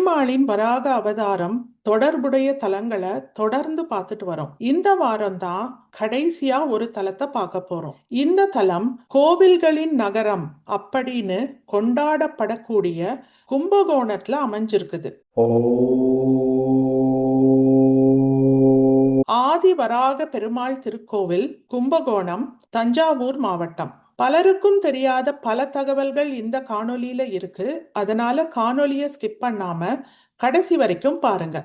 பெருமாளின் வராக அவதாரம் தொடர்புடைய தலங்களை தொடர்ந்து பார்த்துட்டு வரோம். இந்த வாரம் தான் கடைசியா ஒரு தலத்தை பார்க்க போறோம். இந்த தலம் கோவில்களின் நகரம் அப்படின்னு கொண்டாடப்படக்கூடிய கும்பகோணத்துல அமைஞ்சிருக்குது. ஆதி வராக பெருமாள் திருக்கோவில், கும்பகோணம், தஞ்சாவூர் மாவட்டம். பலருக்கும் தெரியாத பல தகவல்கள் இந்த காணொலியில இருக்கு. அதனால காணொலியை ஸ்கிப் பண்ணாம கடைசி வரைக்கும் பாருங்க.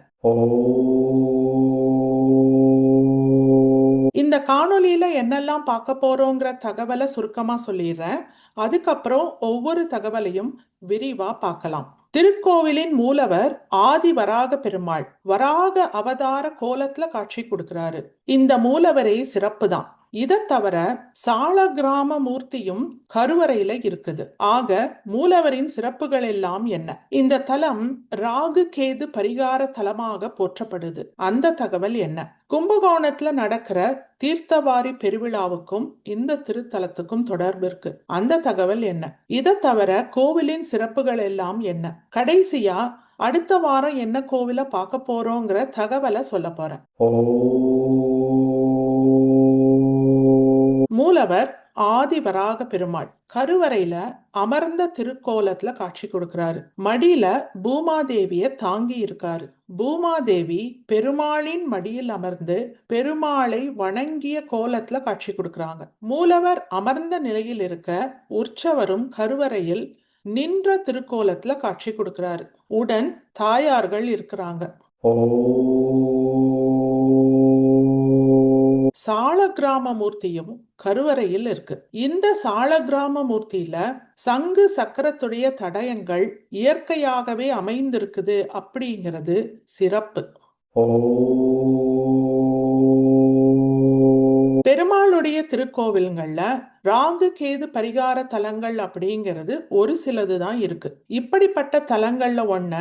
இந்த காணொலியில என்னெல்லாம் பார்க்க போறோங்கிற தகவலை சுருக்கமா சொல்லிடுறேன். அதுக்கப்புறம் ஒவ்வொரு தகவலையும் விரிவா பார்க்கலாம். திருக்கோவிலின் மூலவர் ஆதி வராக பெருமாள் வராக அவதார கோலத்துல காட்சி கொடுக்கிறாரு. இந்த மூலவரே சிறப்பு தான். இதை தவிர சால கிராம மூர்த்தியும் கருவறையில இருக்குது. ஆக மூலவரின் சிறப்புகள் எல்லாம் என்ன? இந்த தலம் ராகு கேது பரிகார தலமாக போற்றப்படுது. அந்த தகவல் என்ன? கும்பகோணத்துல நடக்கிற தீர்த்தவாரி பெருவிழாவுக்கும் இந்த திருத்தலத்துக்கும் தொடர்பு இருக்கு. அந்த தகவல் என்ன? இதை தவிர கோவிலின் சிறப்புகள் எல்லாம் என்ன? கடைசியா அடுத்த வாரம் என்ன கோவிலை பார்க்க போறோங்கிற தகவலை சொல்ல போறேன். மூலவர் ஆதி வராக பெருமாள் கருவறையில அமர்ந்த திருக்கோலத்துல காட்சி கொடுக்கிறாரு. மடியில பூமாதேவிய தாங்கி இருக்காரு. பூமாதேவி பெருமாளின் மடியில் அமர்ந்து பெருமாளை வணங்கிய கோலத்துல காட்சி கொடுக்கறாங்க. மூலவர் அமர்ந்த நிலையில் இருக்க உற்சவரும் கருவறையில் நின்ற திருக்கோலத்துல காட்சி கொடுக்கிறாரு. உடன் தாயார்கள் இருக்கிறாங்க. சால கிராம மூர்த்தியும் கருவறையில் இருக்கு. இந்த சால கிராம மூர்த்தியில சங்கு சக்கரத்துடைய தடயங்கள் இயற்கையாகவே அமைந்திருக்குது அப்படிங்கிறது சிறப்பு. பெருமாளுடைய திருக்கோவில்கள்ல ராகு கேது பரிகார தலங்கள் அப்படிங்கிறது ஒரு சிலதுதான் இருக்கு. இப்படிப்பட்ட தலங்கள்ல ஒன்ன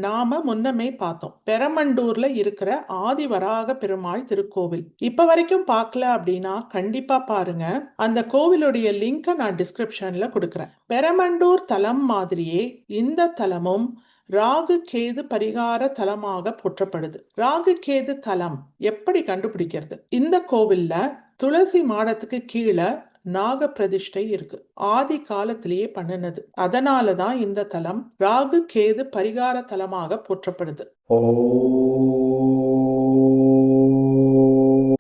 நாம முன்னமே பார்த்தோம். பெரமண்டூர்ல இருக்கிற ஆதி வராக பெருமாள் திருக்கோவில். இப்ப வரைக்கும் பார்க்கல அப்படின்னா கண்டிப்பா பாருங்க. அந்த கோவிலுடைய லிங்கை நான் டிஸ்கிரிப்ஷன்ல கொடுக்குறேன். பெரமண்டூர் தலம் மாதிரியே இந்த தலமும் ராகு கேது பரிகார தலமாக போற்றப்படுது. ராகு கேது தலம் எப்படி கண்டுபிடிக்கிறது? இந்த கோவில்ல துளசி மாடத்துக்கு கீழே நாக பிரதிஷ்டை இருக்கு. ஆதி காலத்திலேயே பண்ணினது. அதனாலதான் இந்த தலம் ராகு கேது பரிகார தலமாக போற்றப்படுது.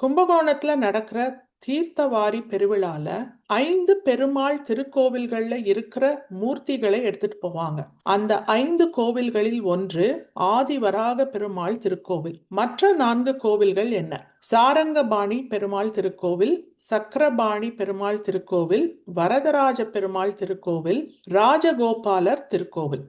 கும்பகோணத்துல நடக்கிற தீர்த்தவாரி பெருவிழால 5 பெருமாள் திருக்கோவில்கள்ல இருக்கிற மூர்த்திகளை எடுத்துட்டு போவாங்க. அந்த 5 கோவில்களில் ஒன்று ஆதிவராக பெருமாள் திருக்கோவில். மற்ற 4 கோவில்கள் என்ன? சாரங்கபாணி பெருமாள் திருக்கோவில், சக்கரபாணி பெருமாள் திருக்கோவில், வரதராஜ பெருமாள் திருக்கோவில், ராஜகோபாலர் திருக்கோவில்.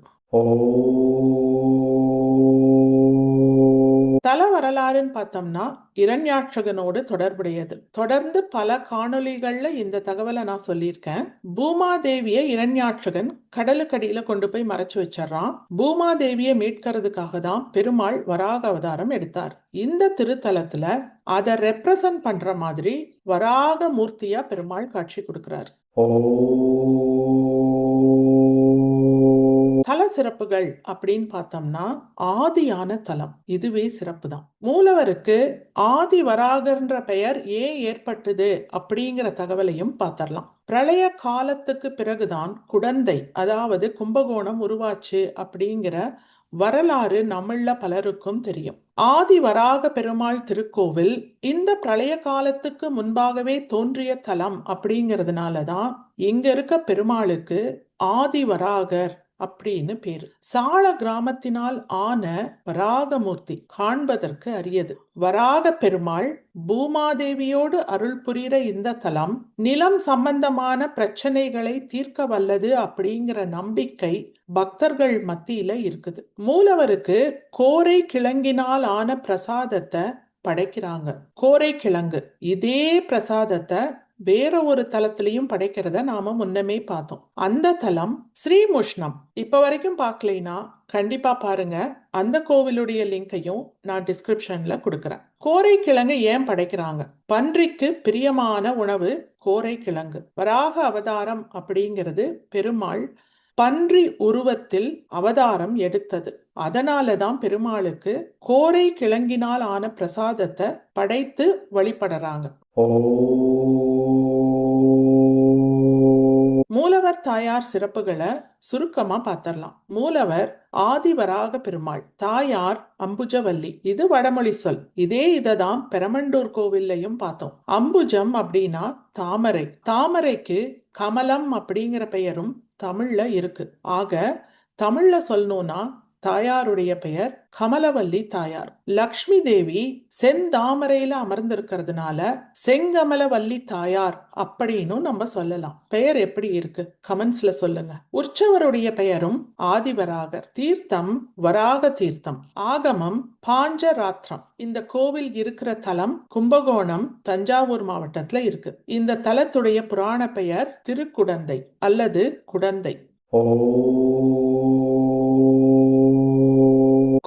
தல வரலாறுன்னு பார்த்தோம்னா இரண்யாட்சகனோடு தொடர்புடையது. தொடர்ந்து பல காணொலிகள்ல இந்த தகவலை நான் சொல்லியிருக்கேன். பூமாதேவிய இரண்யாட்சகன் கடலுக்கடியில கொண்டு போய் மறைச்சு வச்சிடறான். பூமாதேவியை மீட்கிறதுக்காக தான் பெருமாள் வராக அவதாரம் எடுத்தார். இந்த திருத்தலத்துல அதை ரெப்ரசன்ட் பண்ற மாதிரி வராக மூர்த்தியா பெருமாள் காட்சி கொடுக்கிறார். தல சிறப்புகள் அப்படின்னு பார்த்தோம்னா ஆதியான தலம் இதுவே சிறப்பு தான். மூலவருக்கு ஆதி வராகன்ற பெயர் ஏன் ஏற்பட்டது அப்படிங்கிற தகவலையும் பார்த்தரலாம். பிரளய காலத்துக்கு பிறகுதான் குடந்தை அதாவது கும்பகோணம் உருவாச்சு அப்படிங்கிற வரலாறு நம்மள பலருக்கும் தெரியும். ஆதி வராக பெருமாள் திருக்கோவில் இந்த பிரளய காலத்துக்கு முன்பாகவே தோன்றிய தலம் அப்படிங்கிறதுனாலதான் இங்க இருக்க பெருமாளுக்கு ஆதி வராகர் அப்படின்னு பேரு. சால கிராமத்தினால் ஆன வராகமூர்த்தி காண்பதற்கு அரியது. வராக பெருமாள் பூமாதேவியோடு அருள் புரிகிற இந்த தலம் நிலம் சம்பந்தமான பிரச்சனைகளை தீர்க்க வல்லது அப்படிங்கிற நம்பிக்கை பக்தர்கள் மத்தியில இருக்குது. மூலவருக்கு கோரை கிழங்கினால் ஆன பிரசாதத்தை படைக்கிறாங்க. கோரை கிழங்கு இதே பிரசாதத்தை வேற ஒரு தலத்திலையும் படைக்கிறத நாம முன்னமே பார்த்தோம். அந்த தலம் ஸ்ரீமுஷ்ணம். இப்ப வரைக்கும் பார்க்கலைனா கண்டிப்பா பாருங்க. அந்த கோவிலுடைய லிங்கையும் நான் டிஸ்கிரிப்ஷன்ல கொடுக்கறேன். கோரை கிழங்கு ஏன் படைக்கிறாங்க? பன்றிக்கு பிரியமான உணவு கோரை கிழங்கு. வராக அவதாரம் அப்படிங்கிறது பெருமாள் பன்றி உருவத்தில் அவதாரம் எடுத்தது. அதனாலதான் பெருமாளுக்கு கோரை கிழங்கினால் ஆன பிரசாதத்தை படைத்து வழிபடுறாங்க. மூலவர் தாயார் சிறப்புகளை சுருக்கமா பார்த்தரலாம். மூலவர் ஆதிவராக பெருமாள், தாயார் அம்புஜவல்லி. இது வடமொழி சொல். இதே இததான் பெரமண்டூர் கோவில்லையும் பார்த்தோம். அம்புஜம் அப்படின்னா தாமரை. தாமரைக்கு கமலம் அப்படிங்கிற பெயரும் தமிழ்ல இருக்கு. ஆக தமிழ்ல சொல்லணும்னா தாயாருடைய பெயர் கமலவல்லி தாயார். லக்ஷ்மி தேவி செந்தாமரையில அமர்ந்திருக்கிறதுனால செங்கமலவல்லி தாயார் அப்படின்னு நம்ம சொல்லலாம். பெயர் எப்படி இருக்கு கமெண்ட்ஸ்ல சொல்லுங்க. உற்சவருடைய பெயரும் ஆதிவராகர். தீர்த்தம் வராக தீர்த்தம். ஆகமம் பாஞ்சராத்திரம். இந்த கோவில் இருக்கிற தலம் கும்பகோணம், தஞ்சாவூர் மாவட்டத்துல இருக்கு. இந்த தலத்துடைய புராண பெயர் திருக்குடந்தை அல்லது குடந்தை.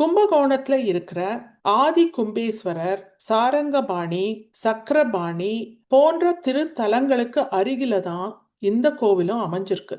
கும்பகோணத்துல இருக்கிற ஆதி கும்பேஸ்வரர், சாரங்கபாணி, சக்கரபாணி போன்ற திருத்தலங்களுக்கு அருகில தான் இந்த கோவிலும் அமைஞ்சிருக்கு.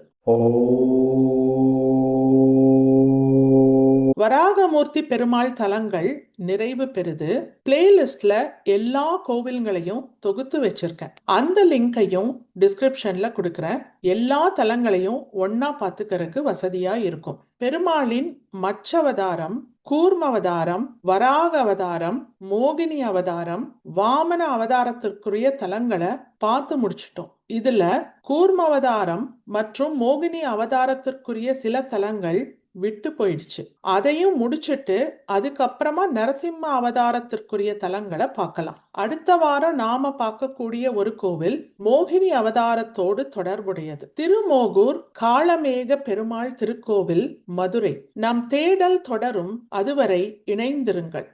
வராகமூர்த்தி பெருமாள் தலங்கள் நிறைவு பெறுது. பிளேலிஸ்ட்ல எல்லா கோவில்களையும் தொகுத்து வச்சிருக்கேன். அந்த லிங்கையும் டிஸ்கிரிப்ஷன்ல கொடுக்கிறேன். எல்லா தலங்களையும் ஒன்னா பார்த்துக்கிறதுக்கு வசதியா இருக்கும். பெருமாளின் மச்சவதாரம், கூர்மவதாரம், வராக அவதாரம், மோகினி அவதாரம், வாமன அவதாரத்திற்குரிய தலங்களை பார்த்து முடிச்சிட்டோம். இதுல கூர்மவதாரம் மற்றும் மோகினி அவதாரத்திற்குரிய சில தலங்கள் விட்டு போயிடுச்சு. அதையும் முடிச்சிட்டு அதுக்கப்புறமா நரசிம்ம அவதாரத்திற்குரிய தலங்களை பார்க்கலாம். அடுத்த வாரம் நாம பார்க்கக்கூடிய ஒரு கோவில் மோகினி அவதாரத்தோடு தொடர்புடையது. திருமோகூர் காளமேக பெருமாள் திருக்கோவில், மதுரை. நம் தேடல் தொடரும். அதுவரை இணைந்திருங்கள்.